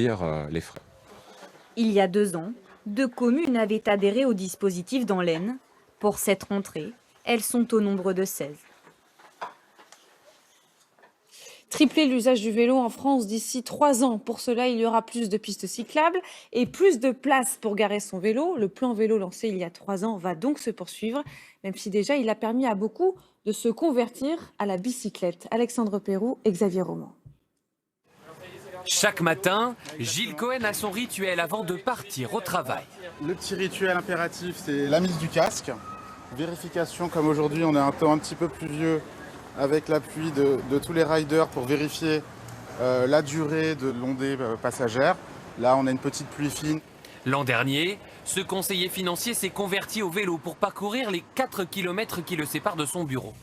les frais. Il y a 2 ans, 2 communes avaient adhéré au dispositif dans l'Aisne. Pour cette rentrée, elles sont au nombre de 16. Tripler l'usage du vélo en France d'ici 3 ans. Pour cela, il y aura plus de pistes cyclables et plus de places pour garer son vélo. Le plan vélo lancé il y a 3 ans va donc se poursuivre, même si déjà il a permis à beaucoup de se convertir à la bicyclette. Alexandre Pérou et Xavier Roman. Chaque matin, Gilles Cohen a son rituel avant de partir au travail. Le petit rituel impératif, c'est la mise du casque. Vérification, comme aujourd'hui on a un temps un petit peu pluvieux, avec l'appui de tous les riders pour vérifier la durée de l'ondée passagère. Là, on a une petite pluie fine. L'an dernier, ce conseiller financier s'est converti au vélo pour parcourir les 4 km qui le séparent de son bureau.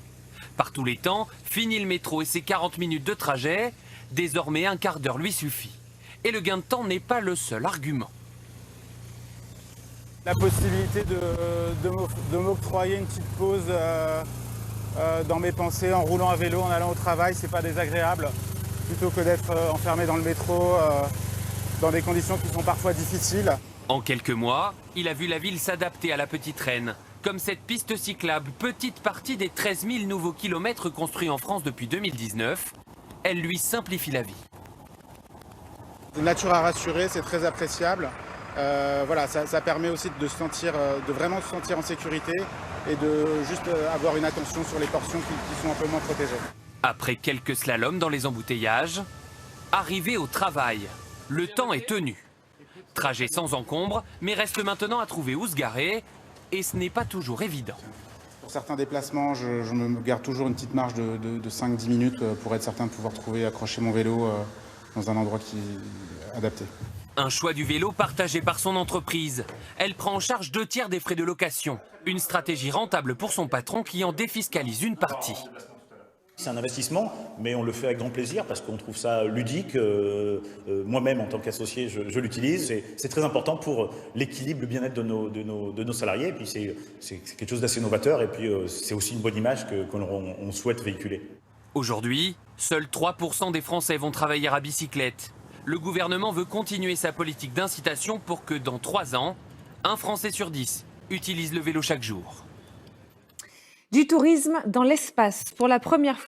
Par tous les temps, fini le métro et ses 40 minutes de trajet, désormais un quart d'heure lui suffit. Et le gain de temps n'est pas le seul argument. La possibilité de m'octroyer une petite pause dans mes pensées en roulant à vélo, en allant au travail, c'est pas désagréable. Plutôt que d'être enfermé dans le métro, dans des conditions qui sont parfois difficiles. En quelques mois, il a vu la ville s'adapter à la petite reine. Comme cette piste cyclable, petite partie des 13 000 nouveaux kilomètres construits en France depuis 2019, elle lui simplifie la vie. Une nature à rassurer, c'est très appréciable. Voilà, ça permet aussi de vraiment se sentir en sécurité et de juste avoir une attention sur les portions qui sont un peu moins protégées. Après quelques slaloms dans les embouteillages, arrivé au travail, le temps est tenu. Trajet sans encombre, mais reste maintenant à trouver où se garer, et ce n'est pas toujours évident. Pour certains déplacements, je me garde toujours une petite marge de 5-10 minutes pour être certain de pouvoir accrocher mon vélo dans un endroit qui est adapté. Un choix du vélo partagé par son entreprise. Elle prend en charge 2/3 des frais de location. Une stratégie rentable pour son patron qui en défiscalise une partie. C'est un investissement, mais on le fait avec grand plaisir parce qu'on trouve ça ludique. Moi-même, en tant qu'associé, je l'utilise. C'est très important pour l'équilibre, le bien-être de nos salariés. Et puis c'est quelque chose d'assez novateur. Et puis c'est aussi une bonne image qu'on souhaite véhiculer. Aujourd'hui, seuls 3% des Français vont travailler à bicyclette. Le gouvernement veut continuer sa politique d'incitation pour que dans 3 ans, un Français sur 10 utilise le vélo chaque jour. Du tourisme dans l'espace. Pour la première